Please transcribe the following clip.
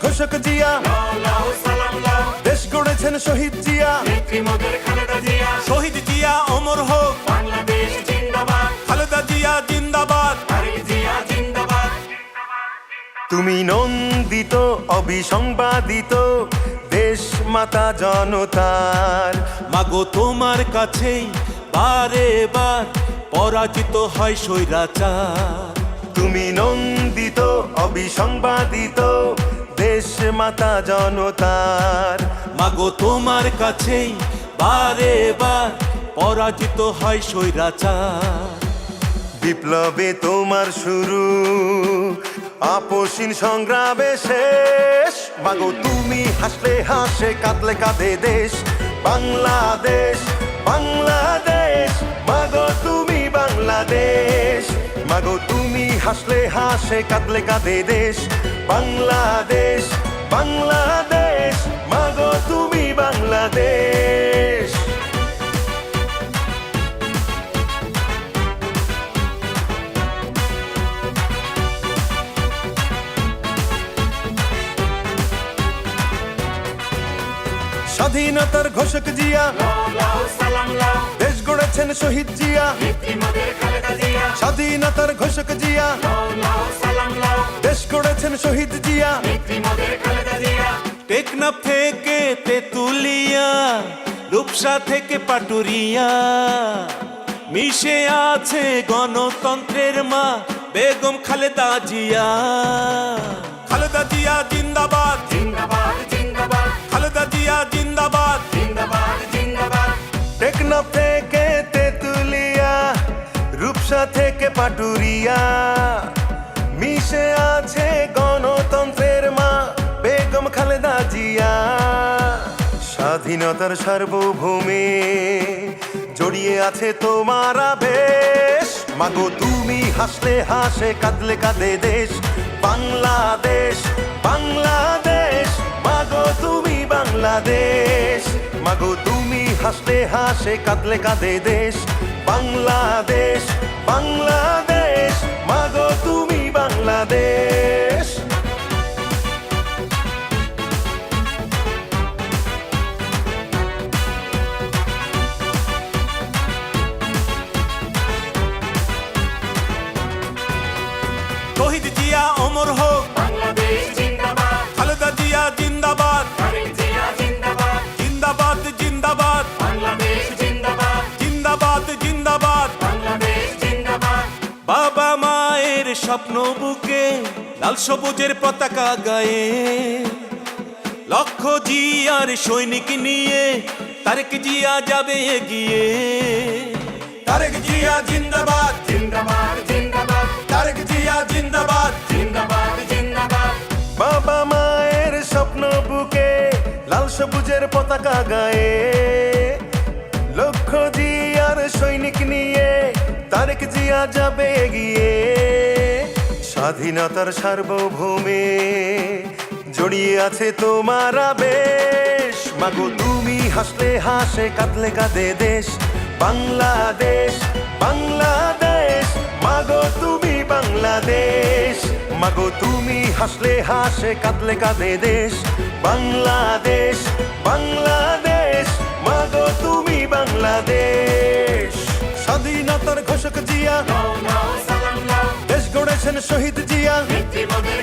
ঘোষক জিয়া, দেশ গড়েছেন শহীদ জিয়া। শহীদ জিয়া অমর হোক, বাংলাদেশ জিন্দাবাদ, খালেদা জিয়া জিন্দাবাদ। তারেক জিয়া জিন্দাবাদ। তুমি নন্দিত অবিসংবাদিত দেশ মাতা জনতার। মাগো তোমার কাছেই বারে বার পরাজিত হয় স্বৈরাচার। তুমি নন্দিত অবিসংবাদিত দেশ মাতা জনতার। মাগো তোমার কাছেই বারে বার পরাজিত হয় স্বৈরাচার। বিপ্লবে তোমার শুরু, আপসীন সংগ্রামে শেষ। মাগো তুমি হাসলে হাসে, কাঁদলে কাঁদে দেশ বাংলাদেশ, বাংলাদেশ। মাগো তুমি বাংলাদেশ, মাগো তুমি হাসলে হাসে, কাঁদলে কাঁদে দেশ বাংলাদেশ, বাংলাদেশ। মাগো তুমি বাংলাদেশ। স্বাধীনতার ঘোষক জিয়া, লাও সালাম লাও, দেশ গড়েছেন শহীদ জিয়া। নেত্রী মোদের খালেদা জিয়া। স্বাধীনতার ঘোষক জিয়া, লাও সালাম লাও, দেশ গড়েছেন শহীদ জিয়া। নেত্রী মোদের খালেদা জিয়া। টেকনাফ থেকে তেতুলিয়া, রূপসা থেকে পাটুরিয়া, মিশে আছে গণতন্ত্রের মা বেগম খালেদা জিয়া। খালেদা জিয়া জিন্দাবাদ, জিন্দাবাদ জিন্দাবাদ, খালেদা জিয়া জিন্দাবাদ। জিন্দাবাদ জিন্দাবাদ। টেকনাফ থেকে তেতুলিয়া, রূপসা থেকে পাটুরিয়া, মিশে আছে গণতন্ত্রের মা বেগম খালেদা জিয়া। স্বাধীনতার সার্বভৌমে জড়িয়ে আছে তোমার আবেশ। মাগো তুমি হাসলে হাসে, কাঁদলে কাঁদে দেশ বাংলাদেশ, বাংলাদেশ। মাগো তুমি বাংলাদেশ, মাগো তুমি হাসলে হাসে, কাঁদলে কাঁদে দেশ বাংলাদেশ, বাংলাদেশ। মাগো তুমি বাংলাদেশ। শহীদ জিয়া অমর হোক, বাংলাদেশ জিন্দাবাদ, খালেদা জিয়া জিন্দাবাদ। তারেক জিয়া জিন্দাবাদ, জিন্দাবাদ জিন্দাবাদ, বাংলাদেশ জিন্দাবাদ, জিন্দাবাদ জিন্দাবাদ। বাংলাদেশ জিন্দাবাদ। বাবা মায়ের স্বপ্ন বুকে লাল সবুজের পতাকা গায়ে, লক্ষ জিয়ার সৈনিক নিয়ে তারেক জিয়া যাবে এগিয়ে। তারেক জিয়া জিন্দাবাদ, জিন্দাবাদ জিন্দাবাদ, তারেক জিয়া জিন্দাবাদ। জিন্দাবাদ জিন্দাবাদ। বাবা মায়ের স্বপ্ন বুকে লাল সবুজের পতাকা গায়ে, লক্ষ জিয়ার সৈনিক নিয়ে তারেক জিয়া যাবে এগিয়ে। স্বাধীনতার সার্বভৌমে জড়িয়ে আছে তোমার আবেশ। মাগো তুমি হাসলে হাসে, কাঁদলে কাঁদে দেশ বাংলাদেশ, বাংলাদেশ। মাগো তুমি বাংলাদেশ, মাগো তুমি হাসলে হাসে, কাঁদলে কাঁদে দেশ বাংলাদেশ, বাংলাদেশ। মাগো তুমি বাংলাদেশ। স্বাধীনতার ঘোষক জিয়া, লাও সালাম লাও, দেশ গড়েছেন শহীদ জিয়া। নেত্রী মোদের